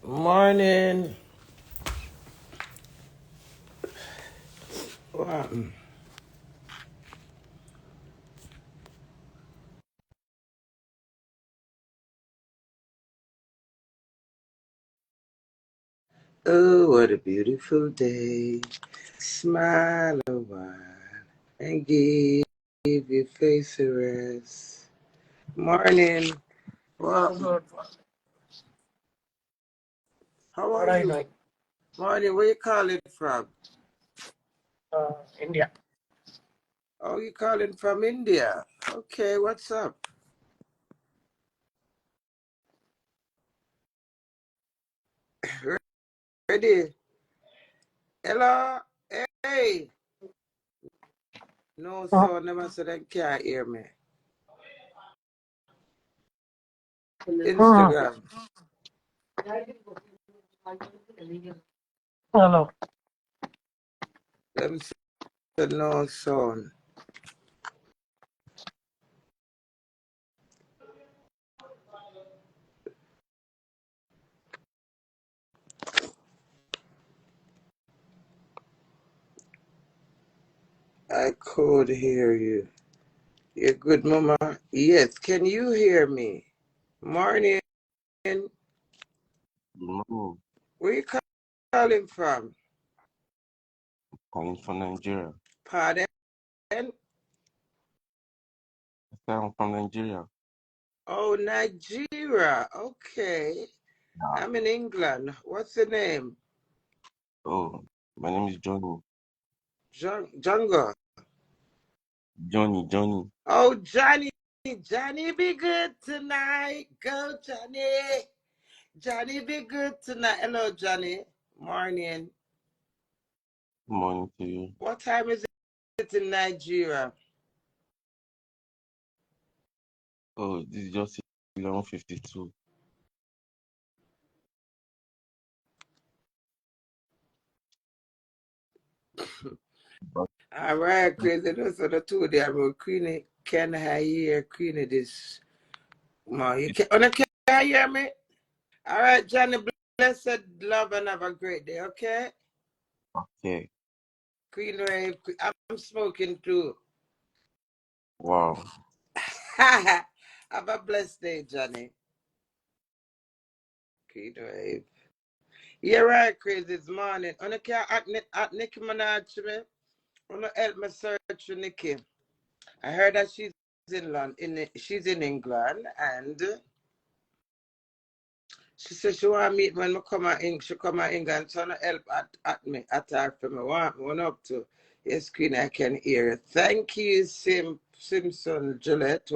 Morning. What happened? Oh, what a beautiful day. Smile a while and give your face a rest. Morning. What? How What are are you you? doing? Morning. Where you calling from? India. Oh, you calling from India? Okay, what's up? Ready? Hello? Hey. No, Uh, so never said they can't hear me. Instagram. Hello. Them said no sound. I could hear you. You're good, Mama. Yes, can you hear me? Morning. No, Where you calling from? calling from Nigeria. Pardon? I say I'm from Nigeria. Oh, Nigeria. Okay. Yeah. I'm in England. What's the name? Oh, my name is Johnny. Jungle. Johnny. Oh, Johnny. Johnny be good tonight. Go, Johnny. Johnny be good tonight. Hello, Johnny. Morning. Good morning to you. What time is it in Nigeria? Oh, this is just 11:52. But All right, crazy. Those are the two there. Queenie, can I hear Queenie this? Ma, you can hear me? All right, Johnny, blessed love and have a great day, okay? okay. Queen Ray, I'm smoking too. Wow. Have a blessed day, Johnny. Queen Ray. You're right, crazy. It's morning. On the car at Nikki Minaj, me. Wanna help me search for Nikki. I heard that she's in London. She's in England, and she said she want to meet when I come out in. She come out in and trying to help at me, attack for me. Want me one up to. Yes, Queen, I can hear it. Thank you, Simpson, Gillette.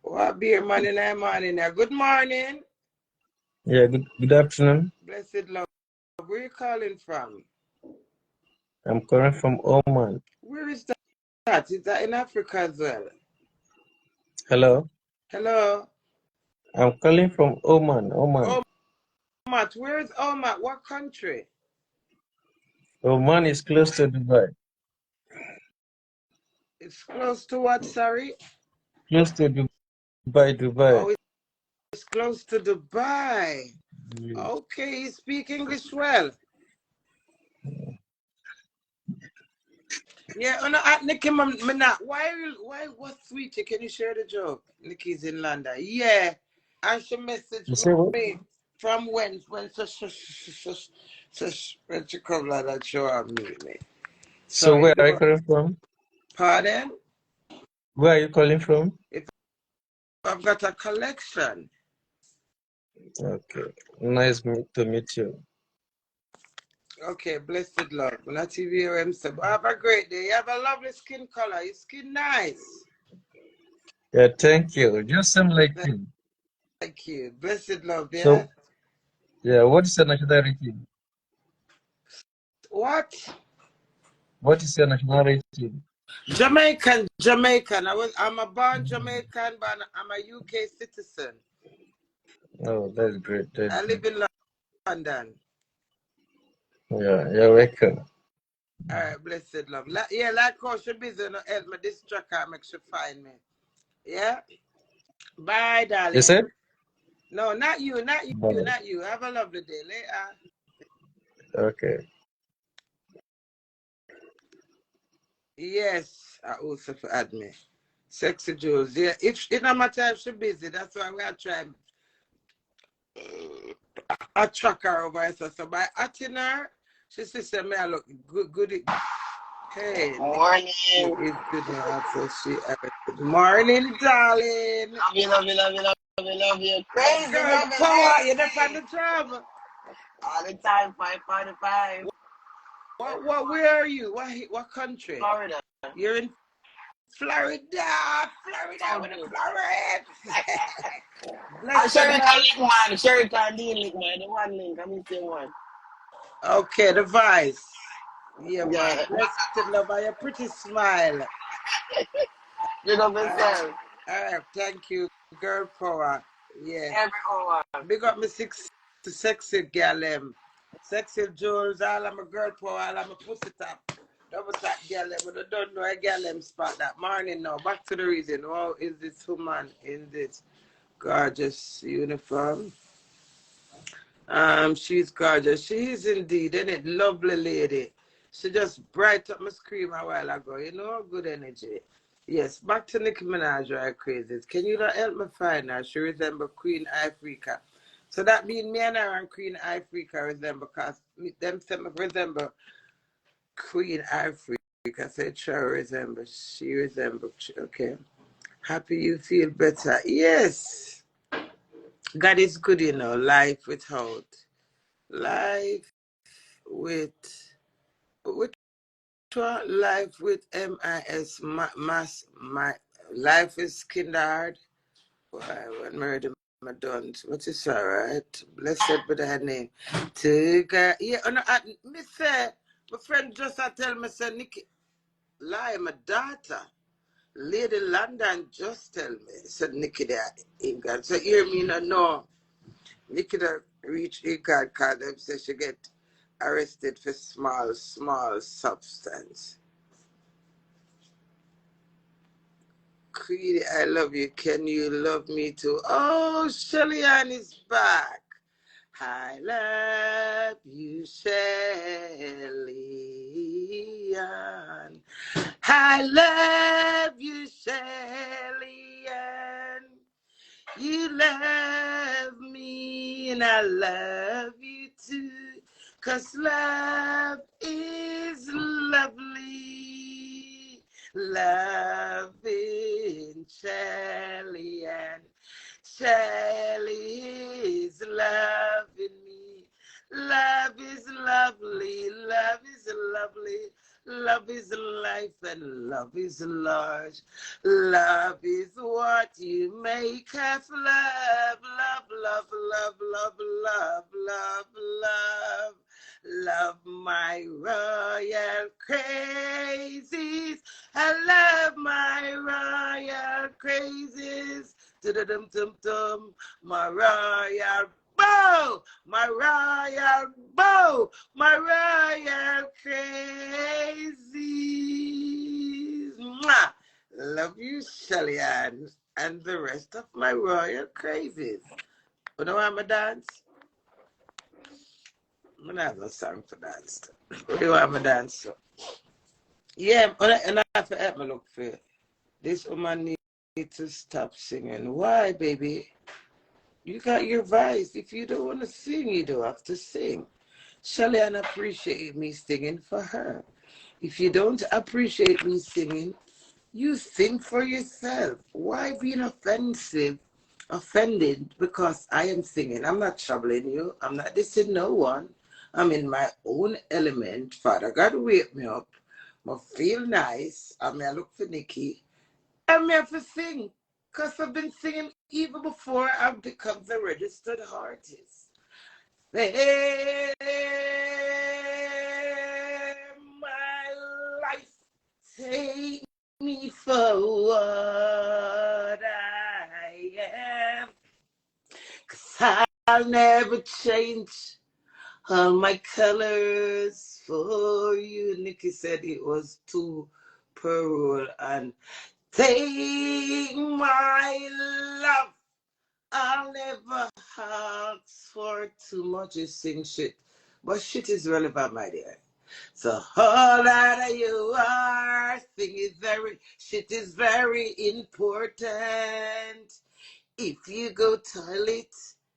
What beer man in the morning there? Good morning. Yeah, good afternoon. Blessed love. Where you calling from? I'm calling from Oman. Where is that? Is that in Africa as well? Hello. Hello? I'm calling from Oman. Omat. Where is Omat? What country? Oman is close to Dubai. It's close to what, sorry? Close to Dubai. Oh, it's close to Dubai. Yes. Okay, you speak English well. Yeah, Nikki, why, what sweet? Can you share the joke? Nikki's in London. Yeah, and she You messaged say what? me from when when she come like that, show up meet me. So, So where are you calling from? pardon? Where are you calling from? If I've got a collection. Okay. Nice to meet you. Okay, blessed love. Not TV or himself. Have a great day. You have a lovely skin color. Your skin nice. Yeah, thank you. You seem like you. Thank you. Blessed love, yeah? So yeah, what is your nationality? What? What is your nationality? Jamaican. I'm a born Jamaican, but I'm a UK citizen. Oh, that's great. That's I great. live in London. Yeah, you're welcome. All right, blessed love. Yeah, like how she busy, no help me distract her, make she find me. Yeah? Bye, You darling. said? No, not you, not you, Bye. not you. Have a lovely day. Later. Okay. Yes, I also for admit. Sexy Jules. Yeah, if it not my time, she busy. That's why we are trying. I track her over here. So by atting her, she said, "Me, I look good. Hey, Morning. Nikki is good now." So she, good morning, darling. Love you, love you, love you, love you, love you. Crazy, Girl, love you, power, you're not on crazy. the job. All the time, 5:45. Where are you? What country? Florida. You're in Florida, Told with the you. Florida. I'm Blessed sure you can house. link, man. Sure you can deal link, man. The one link. I'm missing one. Okay, the vice. Yeah, man. Yeah. Blessed love and your pretty smile. You know All myself. right, thank you, girl power. Yeah. Every hour. Big up me sexy girl, sexy Jules, all of my girl power, all of my pussy top. Double top girl, but I don't know a girl spot that morning now. Back to the reason. How is this woman in this gorgeous uniform? She's gorgeous. She is indeed, isn't it? Lovely lady. She just bright up my screen a while ago. You know, good energy. Yes, back to Nikki Minaj Otw. Can you not help me find her? She resembles Queen Africa. So that means me and her and Queen Africa resemble because them say me resemble Queen Africa. So she resembles. She resembles. Okay. Happy you feel better. Yes. God is good, you know. Life without. Life with which one? Life with MIS mass my life is kinda why when murder my done what is alright. Blessed be thy name. To God yeah no, me say my friend just tell me say Nikki lie my daughter. Lady London just tell me said Nikki that in God. So hear me no. Nikki that reach in God cause them say she get arrested for small substance. Queenie, I love you. Can you love me too? Oh, Shelly Ann is back. I love you, Shelly Ann. I love you, Shelly Ann. You love me and I love you too. 'Cause love is lovely. Loving Shelly and Shelly is loving me. Love is lovely. Love is lovely. Love is life and love is large. Love is what you make us love, love, love, love, love, love, love, love. Love my royal crazies. I love my royal crazies. Dum-dum-dum-dum. My royal bow, my royal bow, my royal crazies. Mwah. Love you, Shelly Ann, and the rest of my royal crazies. You know I'm a dance? I'm gonna have no song for dance. What do you want me dance to? Yeah, and I have to help me look for it. This woman needs to stop singing. Why, baby? You got your voice. If you don't want to sing, you don't have to sing. Shelly Ann appreciate me singing for her. If you don't appreciate me singing, you sing for yourself. Why being offended because I am singing? I'm not troubling you. I'm not dissing no one. I'm in my own element. Father God wake me up. I feel nice. I may look for Nikki. I'm here to sing. Because I've been singing even before I've become the registered artist. Hey, my life, take me for what I am. 'Cause I'll never change all my colors for you. Nikki said it was too pearl and take my love. I'll never ask for too much. You sing shit. But shit is relevant, my dear. So all that you are, shit is very important. If you go toilet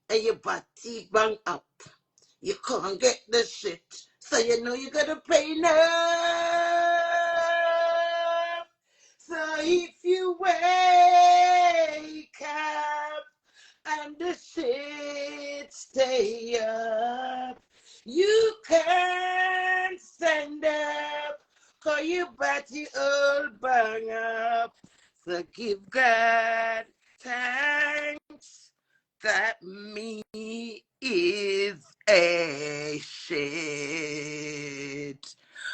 and your body bang up, you can't get the shit. So you know you gotta pay enough. So if you wake up and the shit stay up, you can't stand up, 'cause you body all bang up. So give God thanks that me is a shit.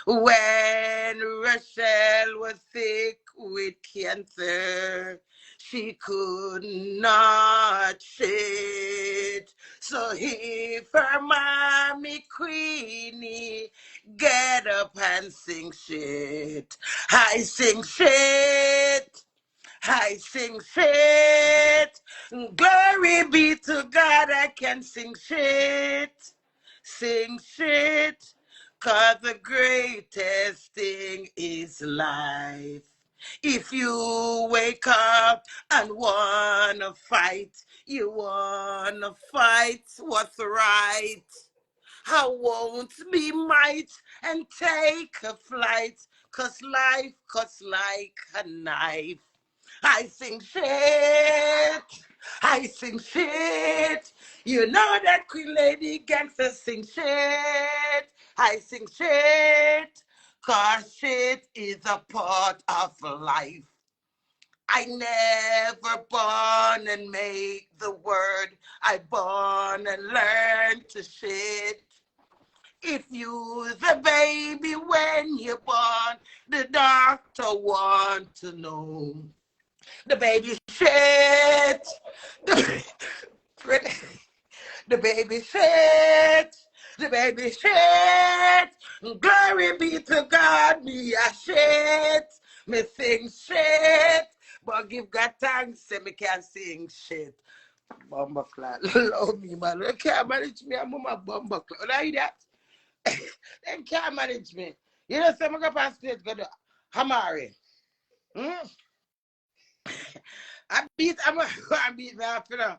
When Rochelle was sick with cancer, she could not shit. So if her mommy Queenie get up and sing shit, I sing shit. I sing shit. Glory be to God, I can sing shit. Sing shit. 'Cause the greatest thing is life. If you wake up and wanna fight, you wanna fight what's right. I won't be might and take a flight, 'cause life cuts like a knife. I sing shit. I sing shit. You know that Queen Lady Gangster sing shit. I sing shit. 'Cause shit is a part of life. I never born and make the word. I born and learn to shit. If you's a baby when you're born, the doctor want to know. The baby shit. The, the baby shit. The baby shit. Glory be to God, me a shit. Me sing shit. But give God thanks, say me can sing shit. Bumba flat. Love me, man. They can't manage me. I'm on my bumba flat. Like that. They can't manage me. You know, say me go past stage, go to Hamari. I beat me up, you know.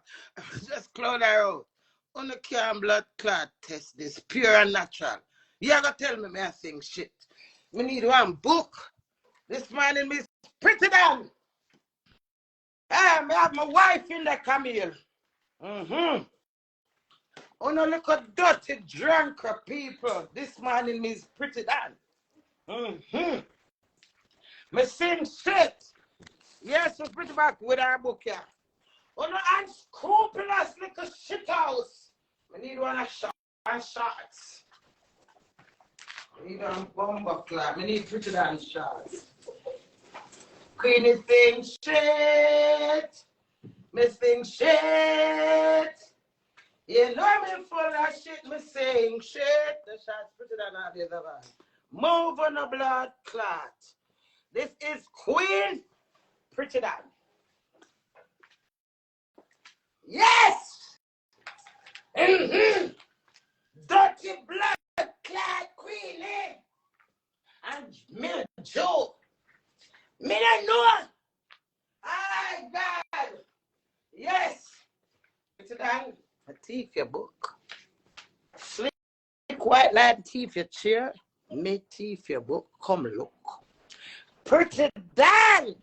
Just clown her out. On the can blood clot test this, pure and natural. You gotta tell me I sing shit. We need one book. This morning Miss Pretty Dan. I have my wife in the Camille. On a little dirty drunker people. This morning Miss Pretty Dan. Me sing shit. Yes, we're pretty back with our book here. On the unscrupulous little shit house. We need one of shots. We need one bomber club. We need pretty damn shots. Queenie sing shit. Me sing shit. You know me full of shit. Me sing shit. The shots pretty than all the other one. Move on the blood clot. This is Queen Pretty Dan. Yes! Dirty blood clad Queenie and me Joe. Me don't know. I God. Yes. Pretty Dan, a teeth your book. Sleep quiet like teeth your chair. Me teeth your book. Come look. Pretty Dan.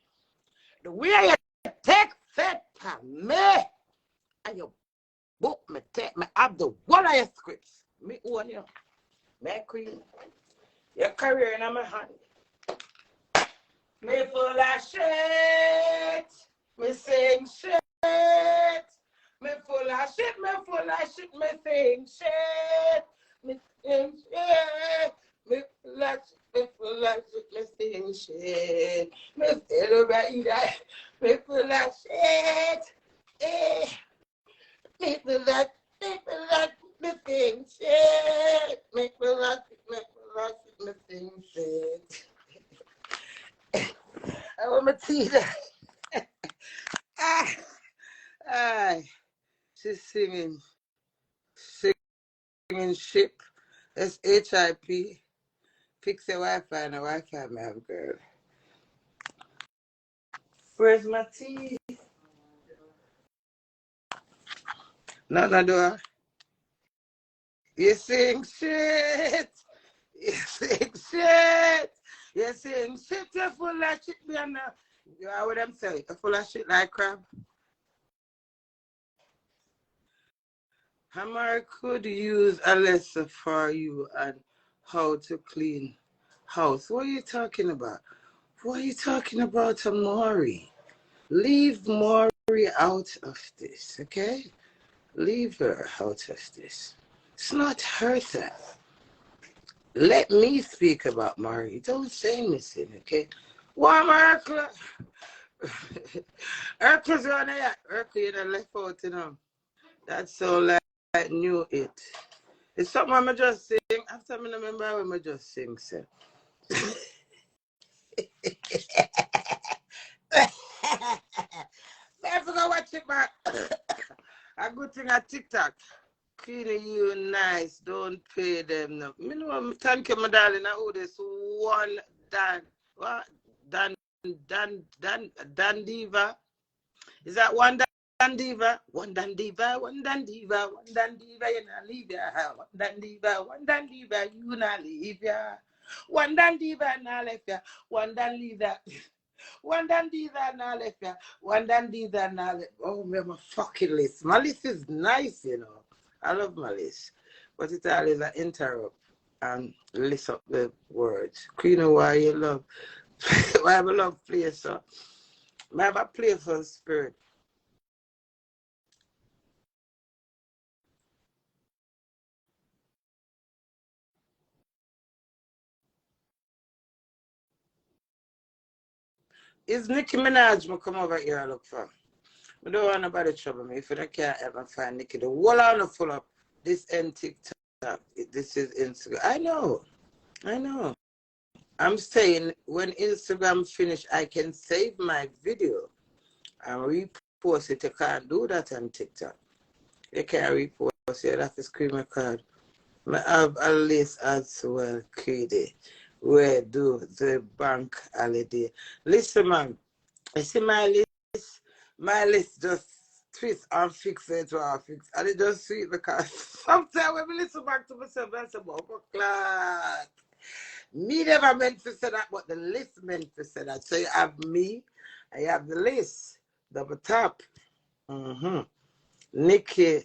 The way you take set for me and your book me take me have the one of your scripts. Me own you. Me Queen. Your career in my hand. Me full of shit. Me sing shit. Me full of shit. Me full of shit. Me sing shit. Me sing shit. Me full of shit. Me full of shit. Me sing shit. Me still right there. Me full of shit. Me full of me sing shit. Me full of shit. Me sing shit. I want my teeth. She's singing ship. SHIP. Fix your Wi-Fi and a Wi-Fi, my girl. Where's my tea? No, door. You sing shit. You sing shit. You sing shit. You're full of shit, man. You know what I'm saying? You're full of shit like crap. Hammer could use a lesson for you on how to clean house. What are you talking about? What are you talking about, Amori? Leave Maury out of this, okay? Leave her out of this. It's not her thing. Let me speak about Maury. Don't say anything, okay? Why, Merkel? Urkel's on there. Urkel, you done left out, you know. That's so like I knew it. It's something I'm just sing. After I remember when I just sing, sir. I forgot watch it back. A good thing at TikTok. Queenie, you nice. Don't pay them. No. Me know, thank you, my darling. I owe this one Dan. What? Dan Diva. Is that one Dan Diva? One Dan Diva, one Dan Diva, one Dan Diva, you not leave ya. One Dan Diva, you not leave ya. One Dan Diva, not left ya. One Dan leave that. One Dan Diva, not left ya. One Dan Diva, not left. Oh, man, my fucking list. My list is nice, you know. I love my list. But it always I interrupt and list up the words. Queen, why you love? Why I love play so? I have a playful spirit. Is Nikki Minaj me come over here and look for? I don't want nobody trouble me. If you don't care ever find Nikki, the whole on full up this end TikTok. This is Instagram. I know. I'm saying when Instagram finish, I can save my video and repost it. You can't do that on TikTok. You can't repost it. That's a screen record. I have a list as well, Queenie. Where do the bank holiday? Listen, man. You see my list? My list just twist and fix it to our fix. And it just sweet because sometimes when we listen back to myself, I say, oh, Clark. Me never meant to say that, but the list meant to say that. So you have me, and you have the list, double tap. Nikki.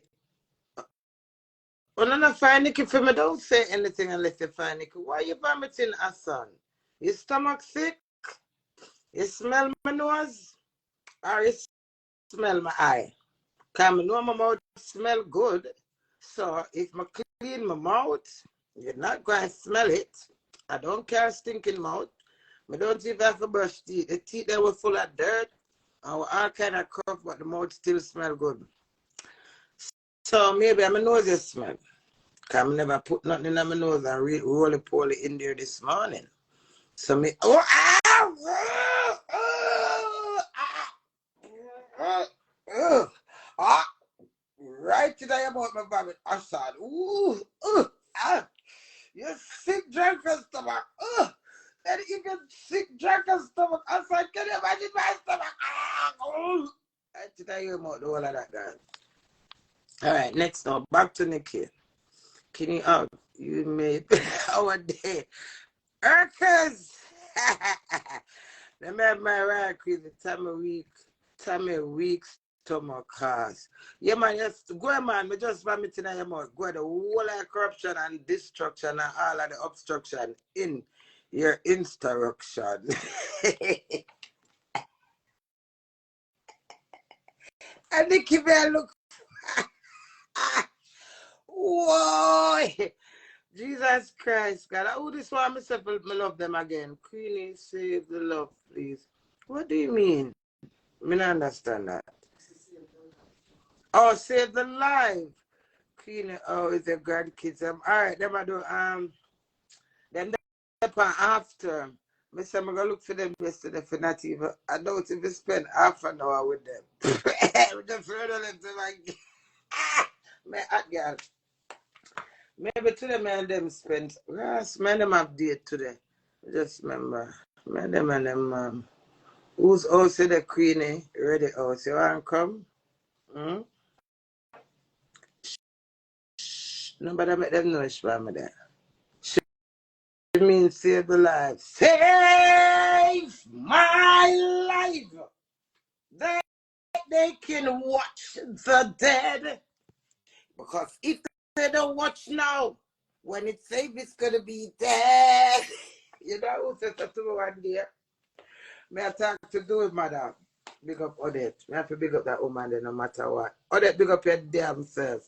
Oh, no, find Nikki for me. Don't say anything unless you find Nikki. Why you vomiting, Hassan? Your stomach sick? You smell my nose? Or you smell my eye? Because I know my mouth smell good. So if I clean my mouth, you're not going to smell it. I don't care stinking mouth. I don't even have to brush teeth. The teeth that were full of dirt and all kind of cough, but the mouth still smell good. So maybe my nose just smell. Because I never put nothing in my nose and roll it poorly in there this morning. So me, right today about my vomit. I said, you sick drunken stomach. Then even sick drunken stomach. I said, can you imagine my stomach? Right today about the whole of that, guys. All right, next now, back to Nikki. Can you out? You made our day. Urkers! Let me have my right crazy time a week stomach cause. Yeah, man, yes, go man, me just vomit in your mouth. Go the whole of corruption and destruction and all of the obstruction in your instruction. And they keep me look. Whoa! Jesus Christ, God. I would just want myself to love them again. Queenie, save the love, please. What do you mean? I don't understand that. Oh, save the life. Queenie, oh, it's their grandkids. All right, them I do, them after. I said I'm going to look for them yesterday for not even, I don't even spend half an hour with them. We just run on them to like, Me hot girl. Maybe today me and them spend. Yes, me and them have date today. Just remember. Me and them who's also the Queenie ready house. You want to come? Hmm? Nobody make them know it's from me there. She means save the life. Save my life. They can watch the dead. Because if they don't watch now, when it's safe, it's going to be dead. You know who said that to me one day? May I talk to do with madam? Big up Odette. I have to big up that woman there no matter what. Odette, big up your damn self.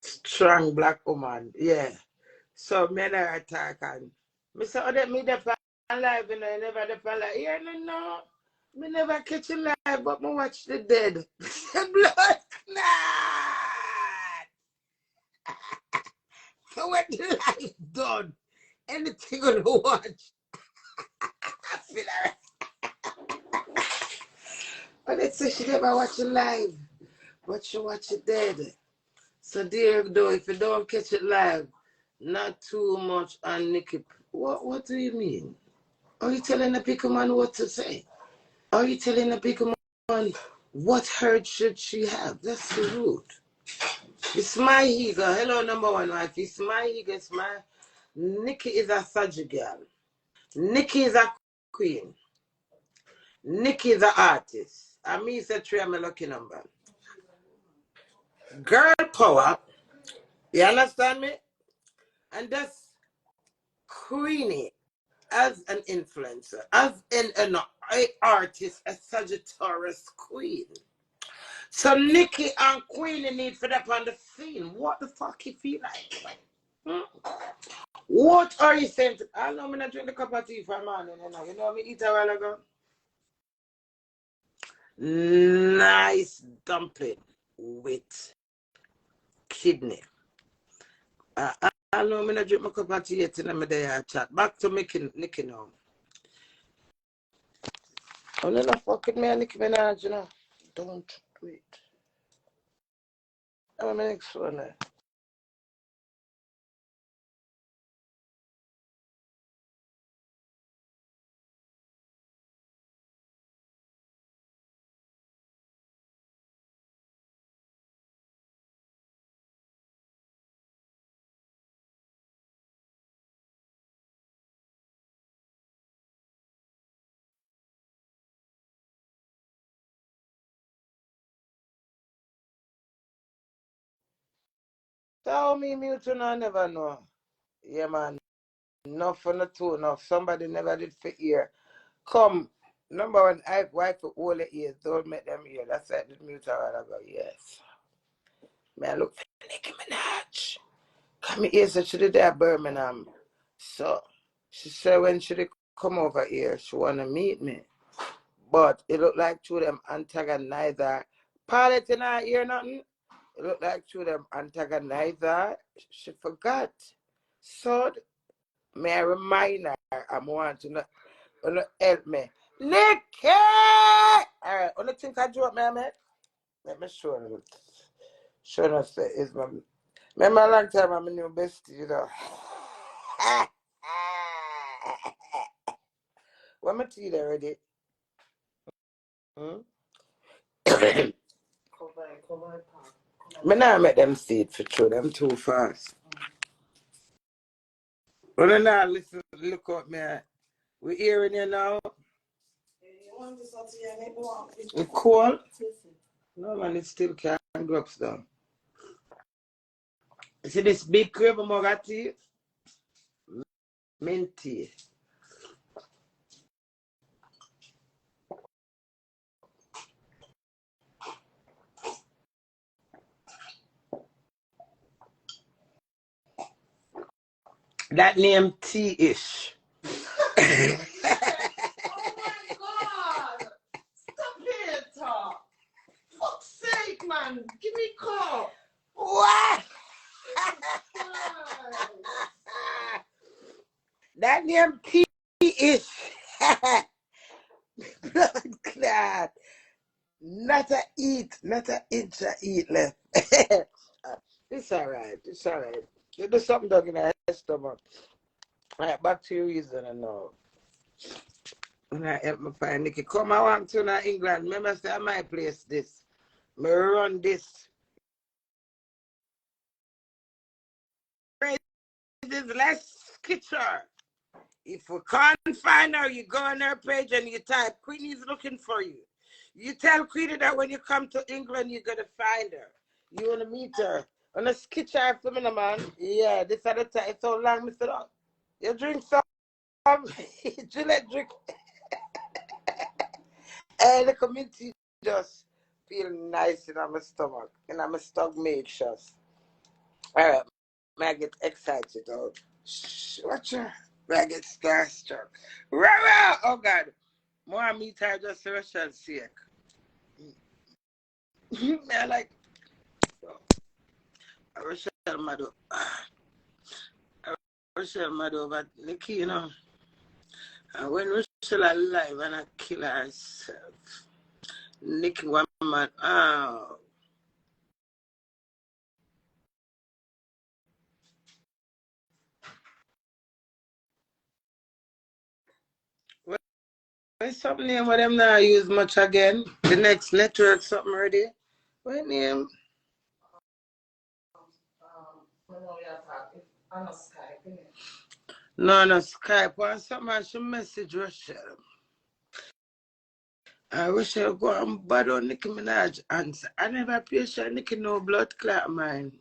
Strong black woman. Yeah. So me and her talk and me say Odette me the alive and I never the alive. Yeah, no. Me never catch a live, but me watch the dead. Blood clot. So when the life done, anything gonna watch. I feel like but they say she never watch it live, but she watch it dead. So dear though, if you don't catch it live, not too much on Nikki. What do you mean? Are you telling the picker man what to say? Are you telling the picker man what hurt should she have? That's so rude. It's my ego. Hello, number one wife. It's my ego. It's my Nikki is a Sagittarius girl. Nikki is a queen. Nikki is an artist. And me is a three, I'm a lucky number. Girl power. You understand me? And that's Queenie as an influencer, as an artist, a Sagittarius queen. So Nikki and Queenie need for that on the scene. What the fuck you feel like? Hmm? What are you saying? I know I'm not drink a cup of tea for a morning. You know me eat a while ago? Nice dumpling with kidney. I know I'm not drink my cup of tea yet and I'm there chat. Back to Nikki now. I'm not fucking me and Nikki Minaj, you know. Don't do it. I'm the next one. Tell me mute and I never know. Yeah man. Enough for the two enough. Somebody never did for ear. Come. Number one, I wife for all the ears. Don't make them hear. That's why I did mute a while ago. Yes. Man, look for Nicki Minaj. Come here, so she did that Birmingham. So she said when she did come over here, she wanna meet me. But it looked like two of them antagonize her. Pilot in her ear nothing. It looked like two of them antagonize her. She forgot. So may I remind her I'm want to help me. Nikki! Alright, only thing I do up, man. Let me show you. Show you is my remember a long time I'm a new bestie, you know. What my tea there already? Hmm? Me now make them see it for true, them too fast. Well now listen, look up me. We hearing you now. It's cool. No man, it still can't go up down. You see this big crib of mug tea? Minty. That name T-ish. Oh my God! Stop it! Fuck's sake, man! Give me a call! What? That name T-ish. Blood clot. Not a inch of eat left. It's alright. It's alright. You do something dog in the stomach. Alright, back to your reason and all. And I help me find Nikki. Come, I want to now England. Remember, say, I might place this. Me run this. This less kitchen. If we can't find her, you go on her page and you type, Queenie's looking for you. You tell Queenie that when you come to England, you're going to find her. You want to meet her. On a sketch her for me, man. Yeah, this other time. It's so long, Mr. Dog. You drink some. Gillette drink. And the community just feel nice in my stomach. And my stomach makes us. All right. I get excited, though. Shh, watch her. I get starstruck. Rara! Oh, God. More I meet her just for Russia's sake. I like Russian mad Russian mad over Nikki, you know. And when Russian alive and I kill herself, Nikki one man, oh. What's something name what them now use much again? The next network something ready? What name? On a Skype, innit? No, Skype. One something I should message Russia. I wish I go and bad on Nikki Minaj answer. I never pay sure Nikki no blood clot mine.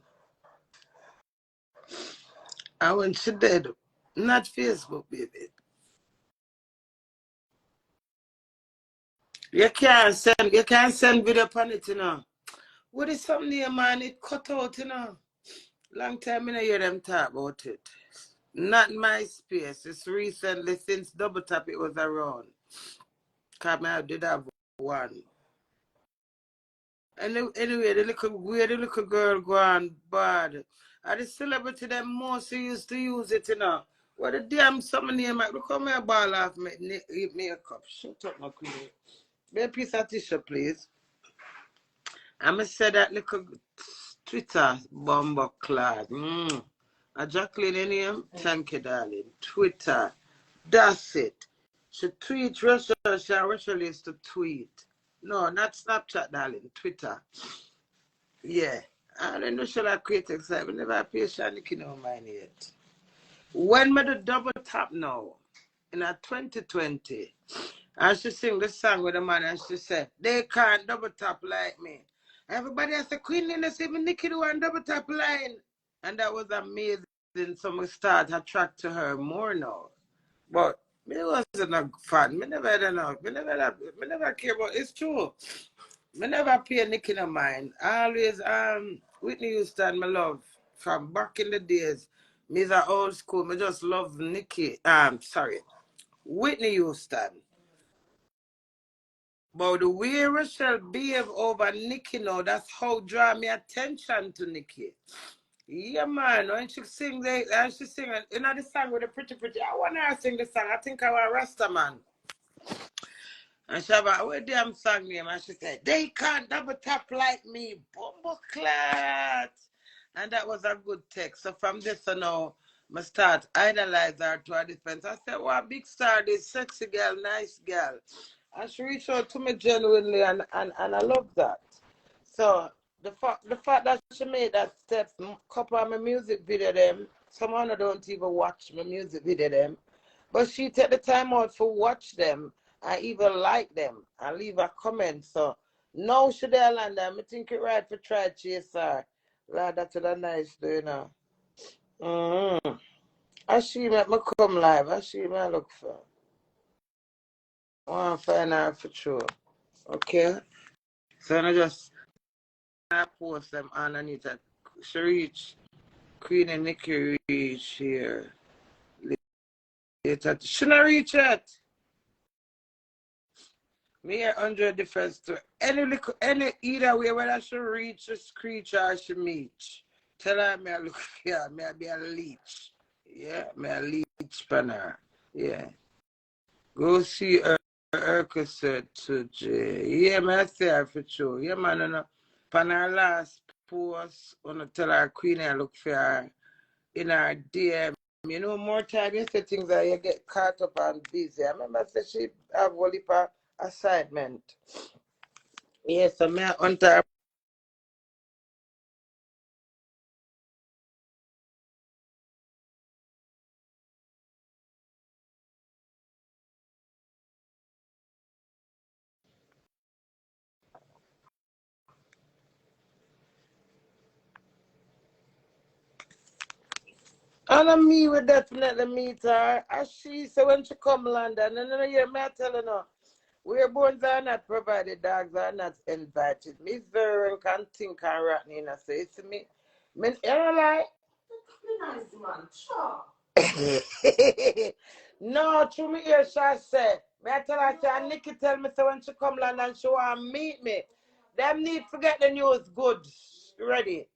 And when she dead, not Facebook, baby. You can't send video upon it, you know. What is something there, man? It cut out, you know. Long time I don't hear them talk about it. Not MySpace. It's recently since Double Tap it was around. Cause I did have one. Anyway, the little girl go on bad. And the celebrity that most used to use it, you know. What the damn something name like look how my ball off me a cup. Shut up, my queen. Be a piece of tissue, please. I'ma say that little Twitter bomber clad. A Jacqueline in him? Thank you, darling. Twitter. That's it. She tweet Russia used to tweet. No, not Snapchat, darling. Twitter. Yeah. I don't know shall I create excitement. Never pay Shanika no mind yet. When me do double tap now, in a 2020, and she sing this song with the man and she said, they can't double tap like me. Everybody has a Queen in the even Nikki do one double tap line. And that was amazing. So we start attract to her more now. But me wasn't a fan. Me never had enough. Me never care about it's true. Me never pay Nikki no mind. I always Whitney Houston, my love. From back in the days. Me's a old school. Me just love Nikki. Sorry. Whitney Houston. But the way Rachel behave over Nikki now, that's how draw me attention to Nikki. Yeah, man. When she sing, she sing, you know the song with the pretty. I want her to sing the song. I think I want Rasta man. And she have a what damn song name, and she said, they can't double tap like me, bumbo clat. And that was a good text. So from this on now, I start idolize her to her defense. I said, what big star, this sexy girl, nice girl. And she reached out to me genuinely, and I love that. So the fact that she made that step, couple of my music video them, someone don't even watch my music video them, but she take the time out for watch them. I even like them. I leave a comment. So now she there land I think it right for try chase her. Lord, that's a nice do, you know. I she make me come live. I she me look for. I want to find her for sure. Okay? So I just post them underneath that. She reach Queen and Nikki reach here. Later. She not reach yet. Me a 100 different story. Any either way whether she reach a screech or she meet. Tell her me I look here, me I be a leech. Yeah, me a leech pan her. Yeah. Go see her. Said to J. Yeah, man, I say her for sure. Yeah, man, and on her last post, when I tell her Queenie I look for her in her DM. You know, more time you say things that you get caught up and busy. I remember I said she have a heap of assignment. Yes, so me on her. And me will definitely meet her. As she said when she come London, and then hear me telling her, where bones are not provided, dogs are not invited. Miss Vern can think and rotten in a say to me. Me, you know like Nice man, sure. no, to me here she said. Me I tell her, say, Nikki tell me so when she come London, she want to meet me. Them need to get the news good. Ready.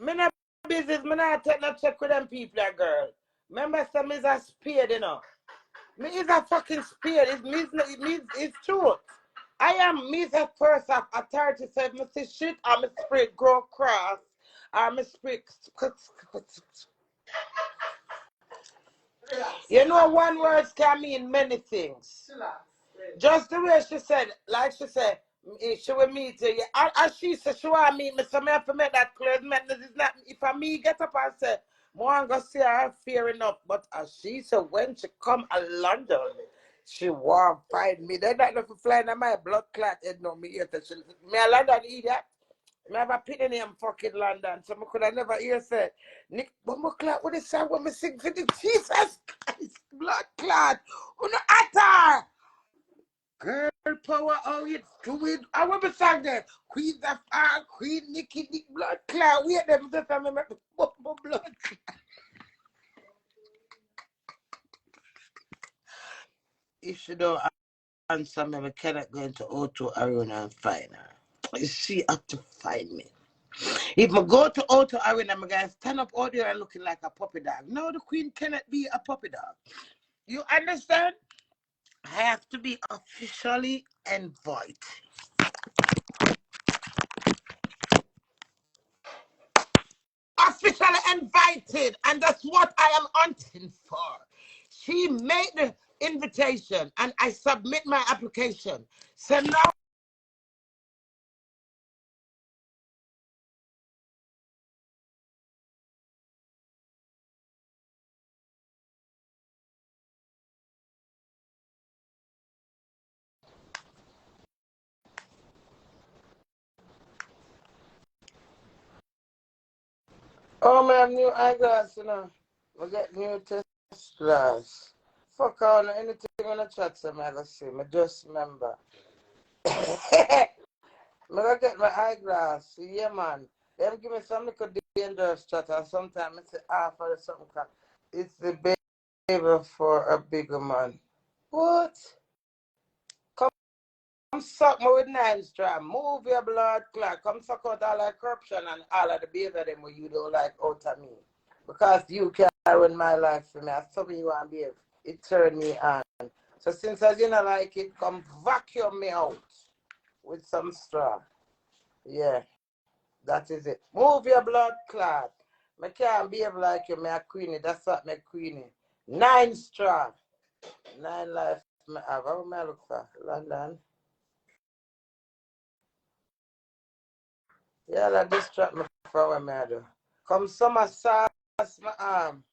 Me not business, me not take no check with them people, that girl. Remember some is a spade, you know. Me is a fucking spade. It's true. I am me is a person of authority said me see shit or me spirit grow cross or me spirit you know one word can mean many things. Just the way she said, like she said, she will meet you. As she said, she want to meet me, so I have to make that clear. It's not, if I me get up and say, more I'm going to see her fair enough. But as she said, when she come to London, she want to find me. They're not going to fly in my blood clot head no me here. Me a London idiot. Me have a pin in him fucking London. So I could have never hear say, Nick, but my clot, what is that when me sing for the Jesus Christ, blood clot? Who no atar? Girl power, how you do it? I will be sang there. Queen of all, Queen Nikki, Nick blood clot. Wait them just a minute. Blood. If she don't answer me, I cannot go into Auto Arena and find her. She have to find me. If I go to Auto Arena, I'm going to stand up out there and looking like a puppy dog. No, the queen cannot be a puppy dog. You understand? I have to be officially invited. Officially invited, and that's what I am hunting for. She made the invitation, and I submit my application. So now, oh man, new eyeglass, you know. We get new test glass. Fuck on anything in the chat, so I'm gonna see. I just remember. I'm gonna get my eyeglass. Yeah, man. Them give me some little dangerous chat, and sometimes it's half or something. It's the baby for a bigger man. What? Come suck me with 9 strap. Move your blood clot. Come suck out all that corruption and all of the behavior them what you don't like out of me. Because you can't ruin my life for me. I saw you want to behave. It turned me on. So since I didn't like it, come vacuum me out with some straw. Yeah, that is it. Move your blood clot. I can't behave like you, me a Queenie. That's what me Queenie. 9 straw. 9 life me have. How may I look for? London. Yeah, like distract me for what I do. Come summer sauce my arm.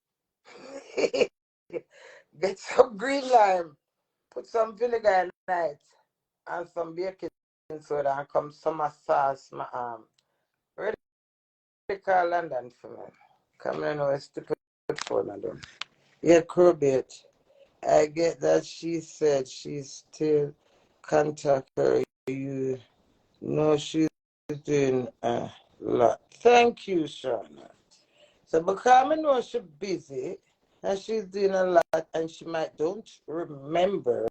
Get some green lime. Put some vinegar in it. And some baking soda and come summer sauce my arm. Ready to call London for me. Come in with stupid phone I do. Yeah, Crowbait. I get that she said she still contact her. You know she's doing a lot. Thank you, Shauna. So because I know she's busy and she's doing a lot and she might don't remember.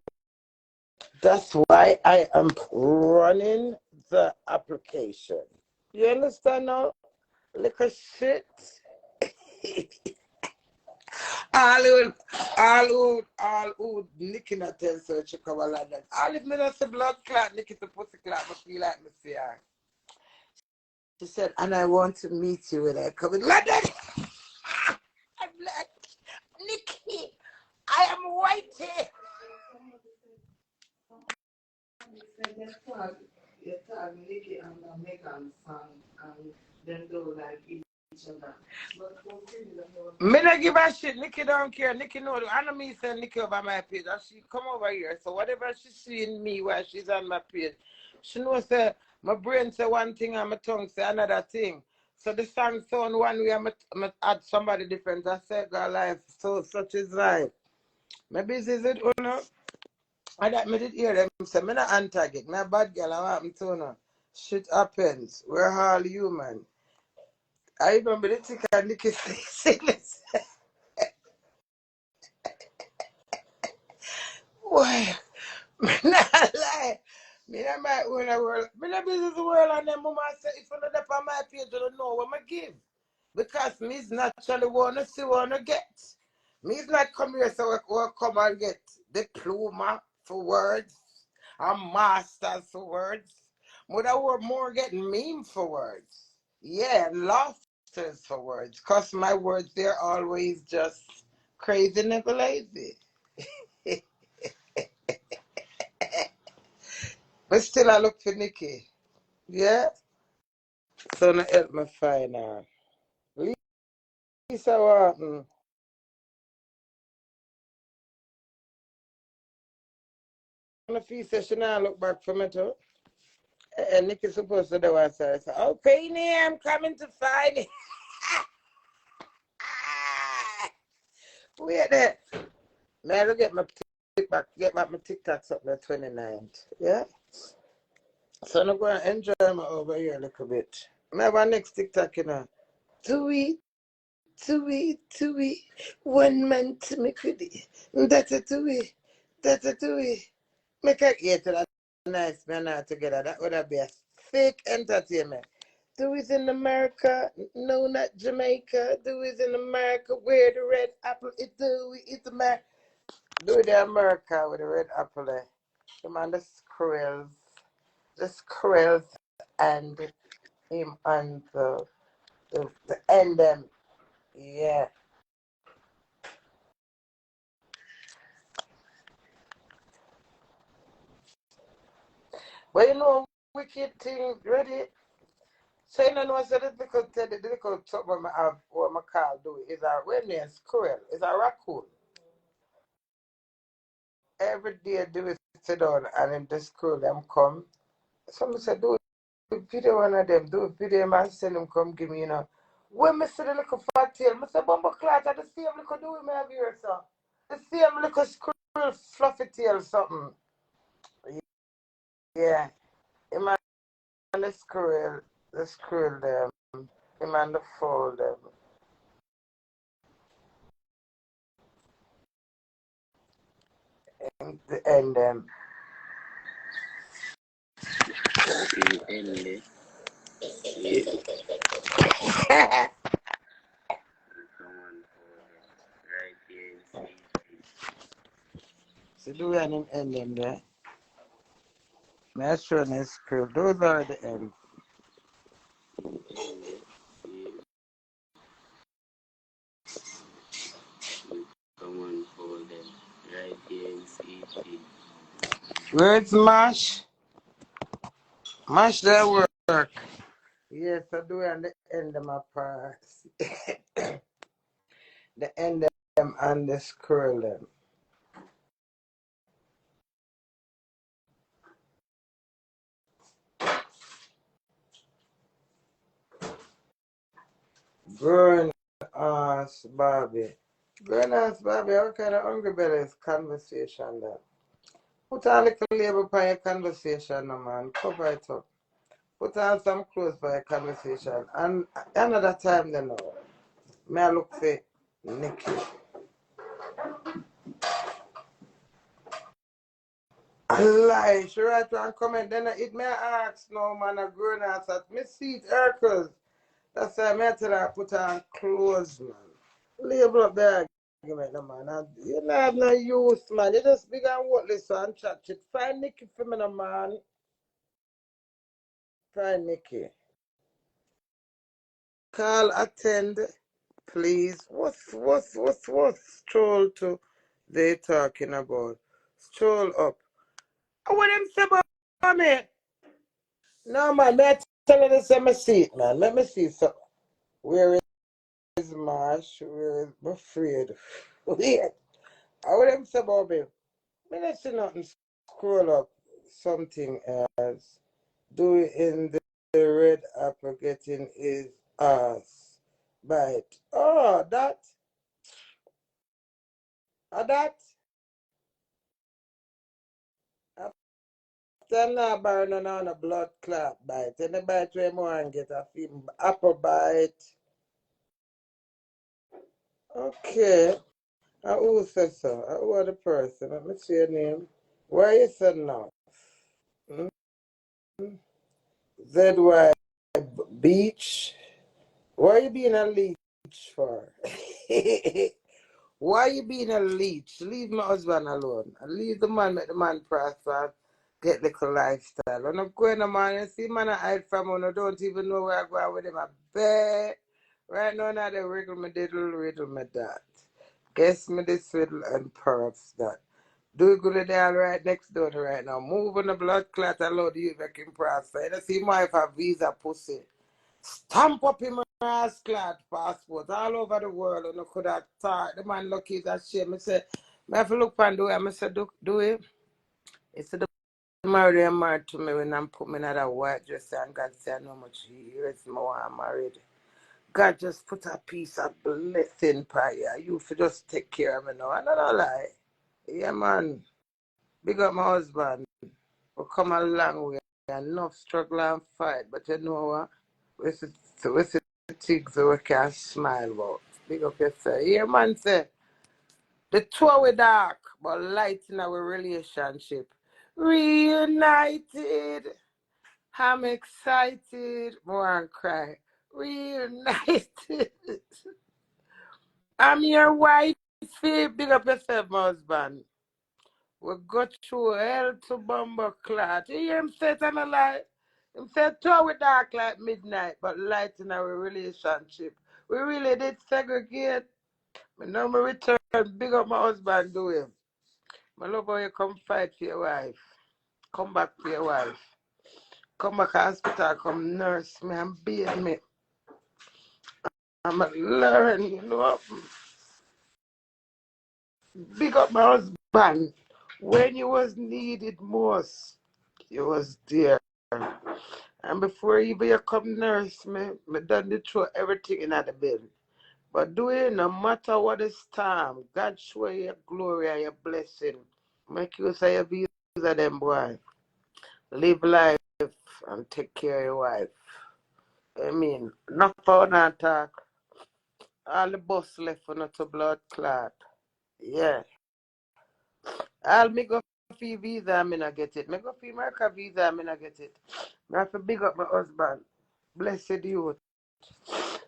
That's why I am running the application. You understand now? Little shit. all who Nikki not tell so she come a London. All if me not say blood clot, Nikki to pussy clot, but feel like me see her. She said, and I want to meet you when I come in London. I'm like, Nikki, I am waiting. You tag Nikki and Megan song and them do like each other. But Me not give a shit. Nikki don't care. Nikki know. I know me send Nikki over my page and she come over here. So whatever she see in me while she's on my page, she knows that my brain say one thing and my tongue say another thing. So the song sound one way I'm add somebody different. I say God life. So such is life. Maybe this is it, you know. I that me did hear them say me not antag it. Me a bad girl, I want me to know. Shit happens. We're all human. I remember the thing that Nikki say this. Why? Me not lie. Me not my own world. Me not business world and then mama say if you're not up on my page, you don't know what I give. Because me's naturally wanna see wanna get. Me's not come here so we come and get diploma for words and masters for words. But I were more getting meme for words. Yeah, laughters for words. Cause my words they're always just crazy never lazy. But still I look for Nikki. Yeah? So now help me find her. Lisa Wharton. If he says she now look back for me too. And Nikki's supposed to do what I say, oh, Queenie, I'm coming to find it. Wait there. Now I get my TikTok, my TikToks up the 29th. Yeah? So I'm going to enjoy my over here a little bit. My next TikTok, you know. Dewey, Dewey, 1 month to me quiddy. That's a Dewey. That's a Dewey. Make a get to that nice man now together. That would have been a fake entertainment. Dewey's in America, no, not Jamaica. Dewey's in America, where the red apple is Dewey. It's America. Dewey the America with the red apple. Him and the squirrels, and him and the end them. Yeah. But you know, wicked thing, ready? So you know, I said the little something I have, what my car do is a when squirrel, is a raccoon. Every day do it sit down and in the school them come. Some say do a video one of them, do a video and send them come give me, you know. When me see the little fat tail, I say bumbo clat at the same little do it me have here, so. The same little squirrel fluffy tail something. Yeah. Him and the squirrel them. Him and the foal them. And the end them. So do we an end them there? Metro and squirrel. Those are the end. Words mash. Mash their work. Yes, I do and the end of my parts. The end them and the squirrel them. Grown ass Barbie. Grown ass Barbie, what kind of hungry belly conversation that? Put on a little label for your conversation, no man. Cover it up. Put on some clothes for your conversation. And another time, then, know. May I look for Nikki. Lie, she write and comment. Then it may ask no man a grown ass at me see it Hercules. That's why I tell her put on clothes, man. Label up there. argument, no, man. You know, have no use, man. You just big and worthless and chat shit. Find Nikki for me, no, man. Find Nikki. Call, attend, please. What's stroll to they talking about? Stroll up. What them say about me? No, man, me tell you this, let me see it, man. Let me see something. Where is Marsh? Where is my afraid? Wait. What them say about me? Me not see nothing. Scroll up. Something else. Do it in the red apple getting his ass bite. Oh, that? That? After now burning on a blood clot bite. Any bite where more and get a film apple bite. Okay. Who says so? Who are the person? Let me see your name. Where you said now? Hmm? ZY Beach. Why you being a leech for? Why you being a leech? Leave my husband alone. And leave the man, make the man prosper, get little lifestyle. When I'm going to man and see man I hide from him, I don't even know where I go with him. I bet. Right now, they wriggle me diddle, riddle me that. Guess me this fiddle and perhaps that. Do good there right next door to right now. Move on the blood clot allowed you make him prosper. You know, see my wife a visa pussy. Stamp up him ass clad passport all over the world and I could have thought the man lucky is a shame. I said, I have to look and do it. I said, do it. He said, the married to me when I'm put me in that white dress and God said, how much years more I'm married. God just put a piece of blessing prayer. You for just take care of me now. I don't lie. Yeah, man. Big up my husband. We come a long way. Enough struggle and fight. But you know what? We see things that we can smile about. Big up yourself. Yeah, man say, the two we dark, but light in our relationship. Reunited. I'm excited. More and cry. Reunited. I'm your wife. Big up yourself, my husband. We got through hell to bumper clot. You hear him say it on a lie? Him said two we dark like midnight, but light in our relationship. We really did segregate. Me know me return, big up my husband do him. I love how you come fight for your wife. Come back for your wife. Come back to hospital, come nurse me and bathe me. I'm a learn, you know. Big up my husband. When you was needed most, you was there. And before you come nurse me, me done the throw everything in the bed. But do it no matter what is time, God show you your glory and your blessing. Make you say your visa them boy. Live life and take care of your wife. I mean, not for an attack. All the bus left for not to blood clot. Yeah. I'll me go for visa, I mean I get it. Me go for America visa, I mean I get it. I have to big up my husband. Blessed youth.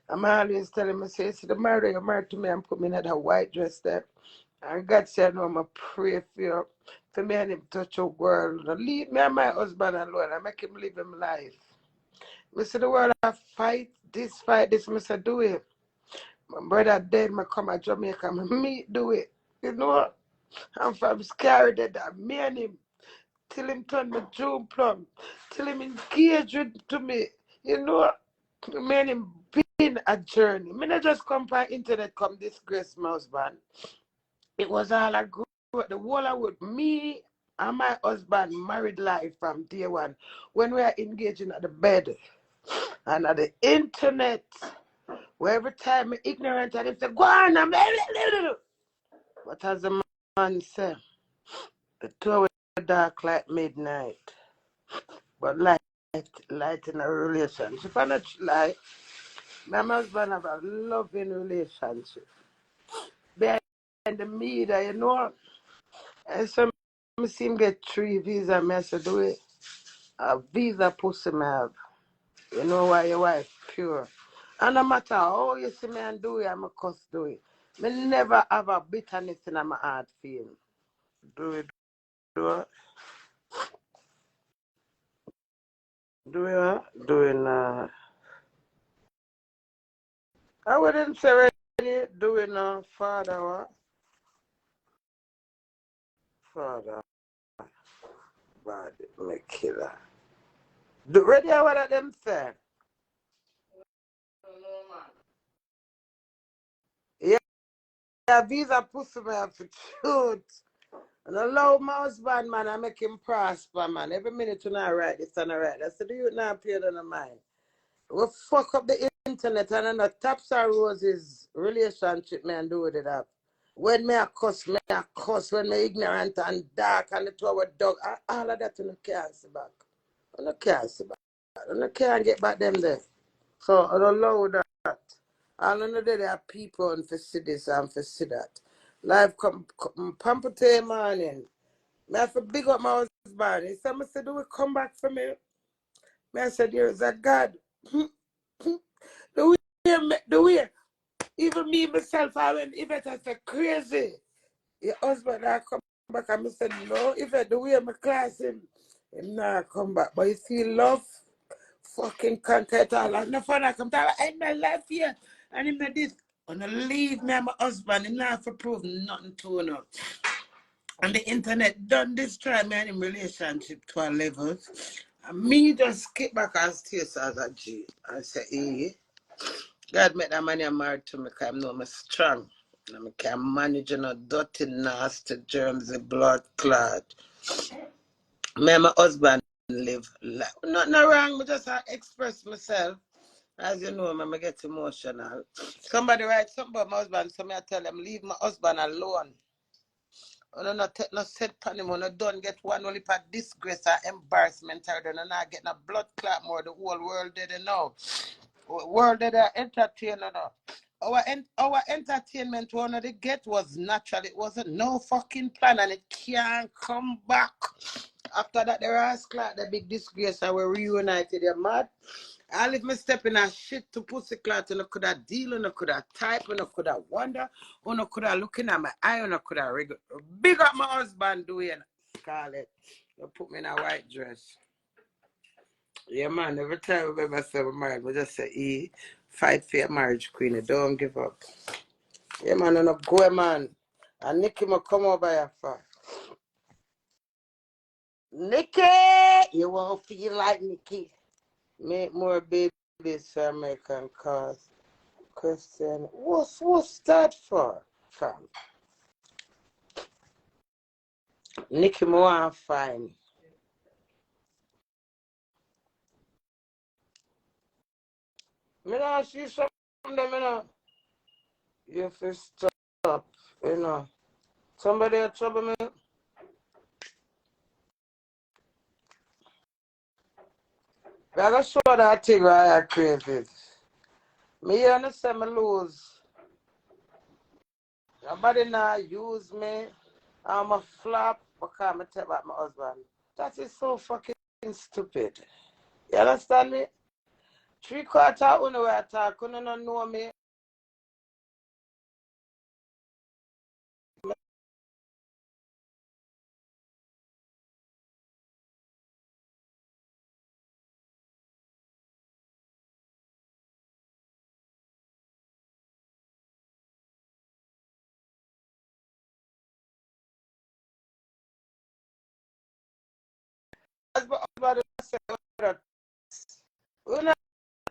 I'm always telling me, say, see the married, you married to me and put me in that white dress there. And God said, no, I'm going to pray for you. For me and him touch your world. Now leave me and my husband alone. I make him live him life. We see the world I fight this, I say, do it. My brother dead, I come to Jamaica, I meet, do it. You know, I'm from scared that me and him, till him turn me June plum, till him engage to me. You know, me and him been a journey. Me not just come from internet, come disgrace my husband. It was all a group. The whole of with me and my husband married life from day one. When we are engaging at the bed and at the internet, where every time I'm ignorant and they say, go on, I'm but as the man said, the two were dark like midnight. But light in a relationship. I'm not lie. My husband have a loving relationship. Behind the media, you know. And so I see him get 3 visa, I said, do it. A visa pussy me have. You know why your wife pure. And no matter how you see me and do it, I'm a cuss do it. Me never have a bitterness in my heart feel. Do it, do it, do it, doing I wouldn't say ready doing father what? Father body me killer. Do ready what them say? Yeah, visa pussy man for truth. And allow my husband, man, I make him prosper, man. Every minute you not right this and right. I said, do you not pay on the mind? We fuck up the internet and then the taps and roses relationship, man, do with it up. When me a cuss, when me ignorant and dark and the two our dog, all of that you can't see back. You can't see back. You can't get back them there. So I don't allow that. All of there are people and for see this and for see that. Life come Pampute morning. Me have to big up my husband. He said, I said, do we come back for me? Me I said, there is a God. The way, even me myself, I went, if it was crazy. Your husband I come back and I said, no, if I the way my class him not come back. But you see love, fucking conquer it all. And no fun I come to end my life here. And him this. And leave me and my husband, him not have to prove nothing to him. And the internet done destroy me and him relationship to a level. And me just kick back and stay as a G. And say, hey, God make that man married to me because I know I'm strong. And I can manage dirty, nasty germs, the blood clot. Me and my husband live life. Nothing wrong, I just express myself. As you know, I get emotional. Somebody write something about my husband, so I tell them, leave my husband alone. And not take no set pan him, and don't get one only for disgrace or embarrassment, or then not get no blood clot more. The whole world did it now. World did entertain now. Our entertainment one of the get was natural. It wasn't no fucking plan, and it can't come back. After that, the rascal, the big disgrace, and we reunited. You're mad. All if me step in a shit to pussy clot, and I could have deal, and I could have type, and I could have wonder, and I could have looking at my eye, and I could have big up my husband doing Scarlett. You put me in a white dress. Yeah, man, every time we ever say we're married, we just say, fight for your marriage, Queenie. Don't give up. Yeah, man, and go, man. And Nikki will come over here for. Nikki! You won't feel like Nikki. Make more babies for American cause. Question, what's that for, fam? Nikki, me want fine. Me not see some of them, you know. You have to stop, you know. Somebody in trouble me. I gotta show that thing why I crazy. Me understand me lose. Nobody now use me. I'm a flop because I tell about my husband. That is so fucking stupid. You understand me? 3/4 of you I talk, you don't know me. Husband say, you know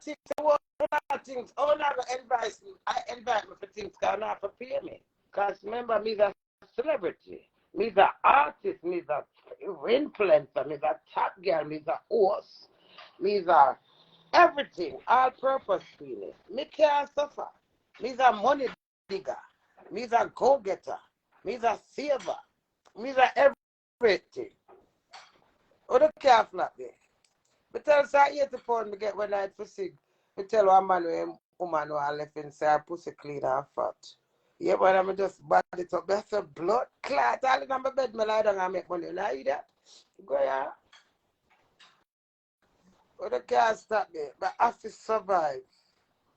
things, things. Oh, now advise me. I invite me for things because not for pay me. Because remember, me a celebrity. Me a artist. Me a influencer. Me a top girl. Me a host. Me a everything. All purpose Queenie. Me can't suffer. Me a money digger. Me a go-getter. Me a saver. Me a everything. Oh, the calf not there. But tell us I 80 pounds me get when I for sick. Me tell one man when woman who I left inside pussy clean and fat. Yeah, but I'm just bad it up. That's a blood clot. All in my bed, me lie down and make money. Now you that? Go yeah. Oh, the can't stop there. But I have to survive.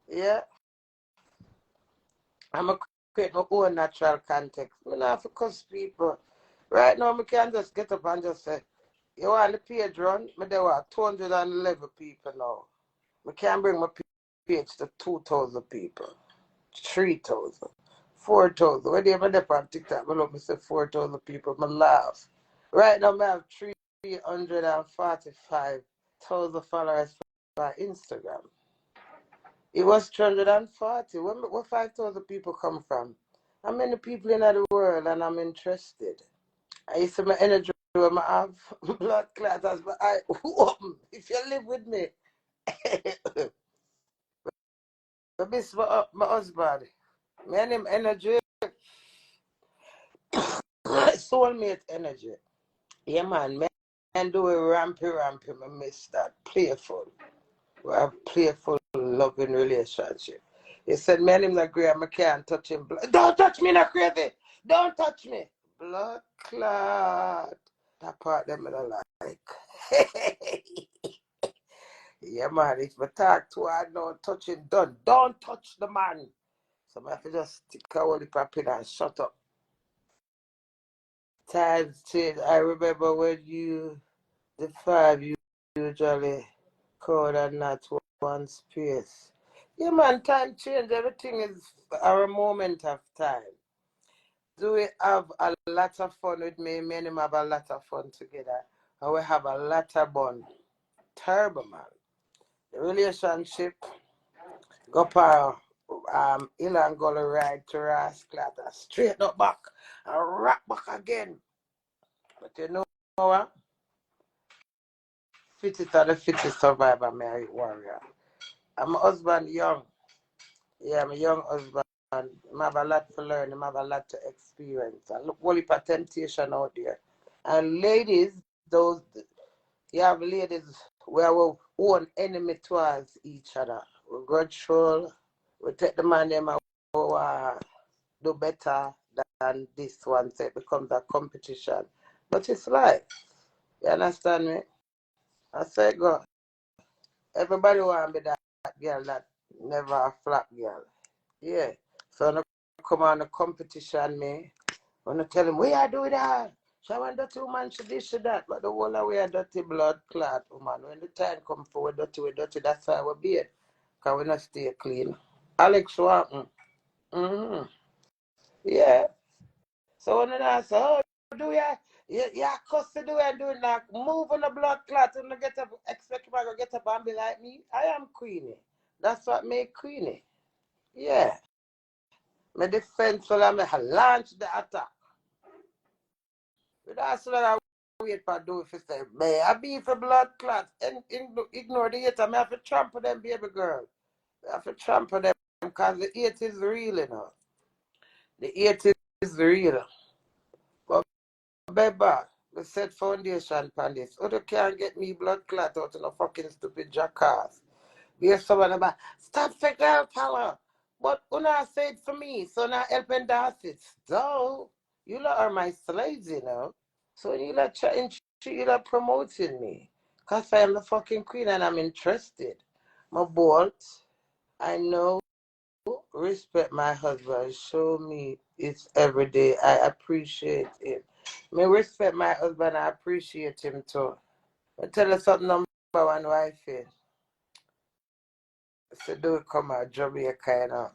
Yeah. I'm a create my own natural context. I don't have to cuss people. Right now, I can just get up and just say, you want the page run? There were 211 people now. I can't bring my page to 2,000 people, 3,000, 4,000. When they have a on TikTok, I look, I say 4,000 people, I laugh. Right now, I have 345,000 followers on Instagram. It was 340. Where 5,000 people come from? How many people in the world and I'm interested? I used to my energy when I have blood clots as my eye open. If you live with me, I miss my husband. My name energy, soulmate energy. Yeah, man. Man do a rampy. I miss that. Playful. We have playful, loving relationship. He said, man, him not great, I can't touch him. Don't touch me, not crazy. Don't touch me. Blood clot. That part them I don't like. Yeah, man, if I talk to her, no touching done. Don't touch the man. So I have to just stick a whole heap of pin and shut up. Times change. I remember when the 5 usually code and not one space. Yeah, man, time change. Everything is our moment of time. Do we have a lot of fun with me? Me and him have a lot of fun together. And we have a lot of fun. Terrible, man. The relationship, go para hill and gully ride to Rasclat, straight up back and rock back again. But you know what? Fittest of the fittest survivor, Mary Warrior. I'm a husband young. Yeah, I'm a young husband. I have a lot to learn. I have a lot to experience. And look, whole heap of temptation out there. And ladies, you have ladies where we own enemy towards each other. We grudgeful. We take the man them and do better than this one. So it becomes a competition. But it's life. You understand me? I say, God, everybody want to be that girl that never a flap girl. Yeah. So I come on a competition, me. When I tell him, we are doing that. She want dirty woman, she this, she that. But the whole of we are dirty blood clot, woman. When the time come for we dirty, that's why we beard. Because we not stay clean. Alex Schwarten. Mm-hmm. Yeah. So when I say, oh, do you cuss to do and doing that, move on the blood clot and get up, expect you to get up and be like me. I am Queenie. That's what make Queenie. Yeah. My defense will launch the attack. That's what I wait for do if you say, man, I be for blood clots and ignore the hate. I have to trample them, baby girl. I have to trample them because the hate is real, you know. The hate is real. But baby, we set foundation on this. Other can't get me blood clot out of no fucking stupid jackass. There's someone about, stop for girl power. But Una said for me, so now helping it. So, you lot are my slaves, you know. So you lot trying you lot promoting me. Because I am the fucking queen and I'm interested. My bolt, I know, respect my husband. Show me it's every day. I appreciate it. Me respect my husband, I appreciate him too. I tell you something number one wife is. So do it come out Jamaica, you know.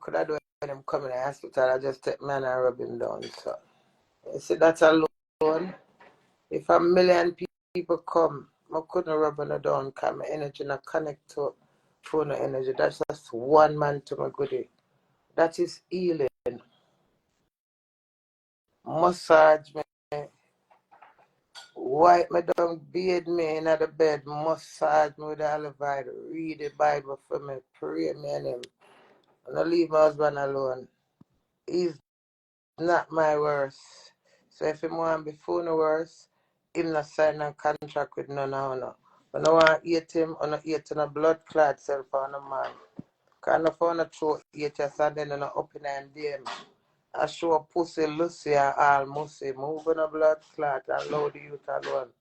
Could I do it when I'm coming to the hospital? I just take man and rub him down. So you see that alone. If a million people come, I couldn't rub him down because my energy not connect to phone energy. That's just one man to my goodie. That is healing. Massage me. Wipe me down, bathe me in the bed, massage me with the LiQWYD, read the Bible for me, pray me and him. And I leave my husband alone. He's not my worst. So if him want before no worse, him not sign a contract with none of no. When I want to eat him, I not eat in a blood clot self on a man. Because I found a throat eat us and then I up in and them. I show a pussy Lucy and all mussy, moving a blood clot and load the youth alone.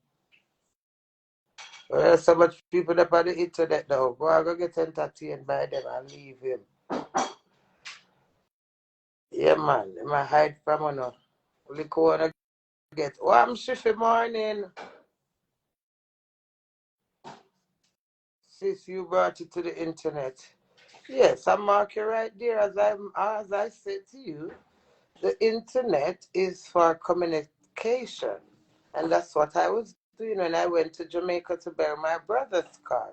Well, so much people that on the internet now. Go and go get entertained by them and leave him. Yeah, man. I hide from you now. Look what I get. Oh, I'm Shiffy morning. Sis, you brought it to the internet. Yes, I'm marking right there as I said to you. The internet is for communication. And that's what I was doing when I went to Jamaica to bury my brother's car.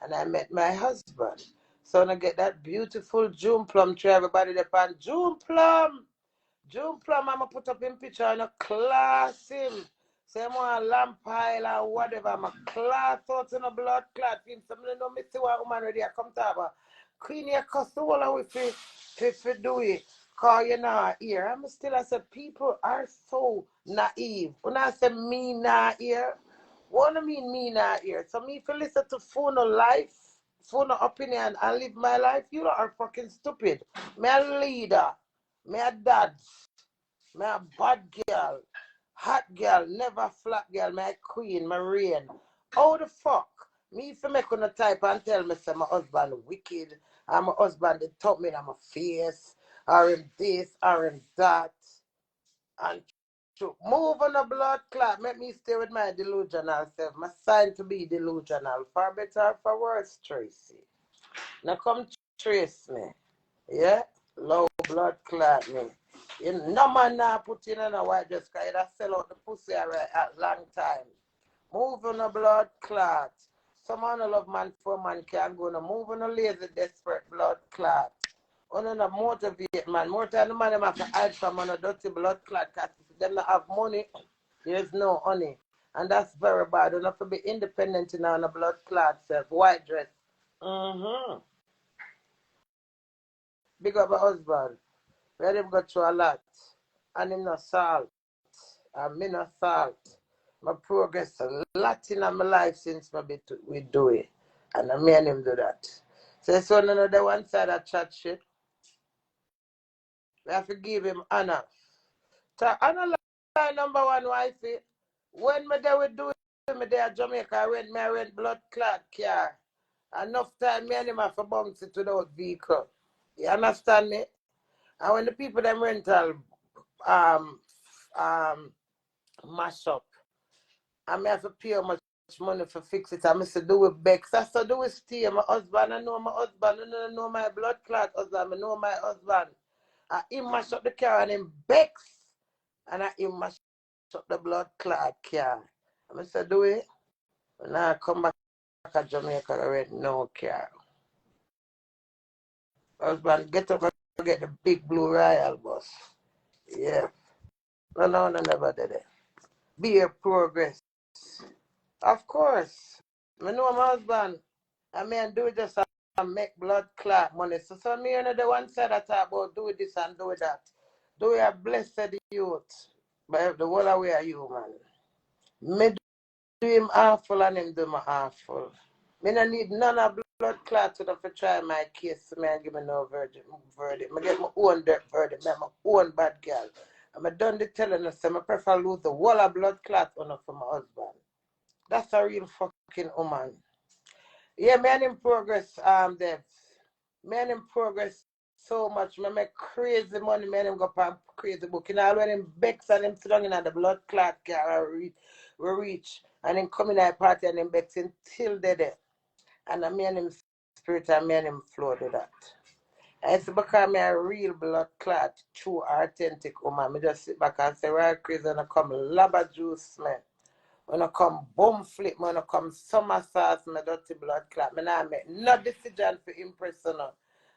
And I met my husband. So I get that beautiful June plum tree. Everybody depend June plum. June plum, I'ma put up in picture and a class him. Say more lamp pile or whatever. I'm a class out in a blood clot. Somebody know me see one woman ready. I come to have a Queenie a cuss the whole of if do it. Call you now here. I'm still I said people are so naive. When I say me not here, what do I mean me not here? So me if you listen to phone of life, phone of opinion and live my life, you are fucking stupid. Me a leader. Me a dad. Me a bad girl. Hot girl. Never flat girl. Me a queen. Me reign. How the fuck? Me if you make on a type and tell me say my husband wicked. And my husband they top me in my face. Or him this. Or him that. And to move on a blood clot. Make me stay with my delusional self. My sign to be delusional. For better or for worse, Tracy. Now come trace me. Yeah? Low blood clot me. No man now put in on a white dress because it sell out the pussy right at long time. Move on a blood clot. Some man love man for man can go no move on a lazy desperate blood clot. On a motivate man. More time the man them have to hide from on a dirty blood clot because if them not have money, there's no honey. And that's very bad. You have to be independent in on a blood clot self. White dress. Mm-hmm. Big up a husband. Where him go through a lot. And him not salt. And me not salt. My progress a lot in my life since we do it. And I me and him do that. So it's one another one side of chat shit. We have to give him honor. So honor line number one wifey. When me there we do it, me there at Jamaica, I rent blood clot car. Enough time me and him have to bounce it without vehicle. You understand me? And when the people them rental um mash up. I may have to pay how much money for fix it. I must do with Bex. I still do with stay. My husband, I know my husband. I know my blood clot husband. I know my husband. I him mash up the car and him Bex. And I him mash up the blood clot car. I must do it. When I come back to Jamaica, I rent no car. Husband, get up and get the big blue Royal bus. Yeah. No, never did it. Be a progress. Of course. I know my husband. I mean, do just make blood clot money. So me and the one side I talk about do this and do that. Do a blessed youth. But the whole way are you, man. Me do him awful and him do me awful. Me no need none of blood clot to try my case. Me and give me no verdict. Me get my own dirt verdict. Me my own bad girl. I'm done the telling us. I prefer lose the whole of blood clot on for my husband. That's a real fucking woman. Yeah, man in progress, Dev. Man in progress so much. Man make crazy money, man him go for crazy book. You know, when him Bex and him sit down in the blood clot car we reach. And then come in that party and him Bex until they there. And I mean him spirit and me and him flow to that. And it's because me a real blood clot, true authentic woman. Me just sit back and say, right crazy and I come lava juice, man. When I come bum flip, when I come summer sauce, my dirty blood clot. Me nah make no decision for impress on her.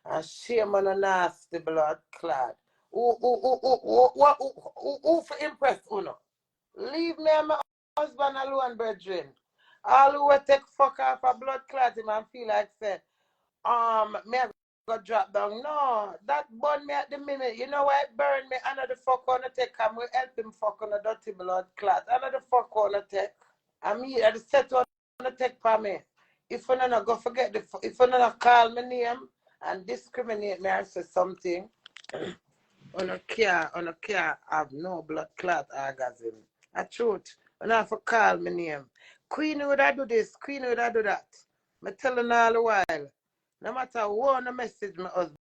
And shame on a nasty blood clot. Who for impress on her? Leave me and my husband alone, brethren. All who will take fuck off a blood clot him and feel like say, me I go drop down. No, that burn me at the minute. You know why it burn me? Another fuck on the take. I'm going to help him fuck on a dirty blood clot. Another fuck on the take. I'm here at the set on the take for me. If you not go forget if you not call my name and discriminate me or say something, on a care have no blood clot orgasm. A truth. You not have to call my name. Queenie would I do this, Queenie would I do that. I telling all the while. No matter what the message my husband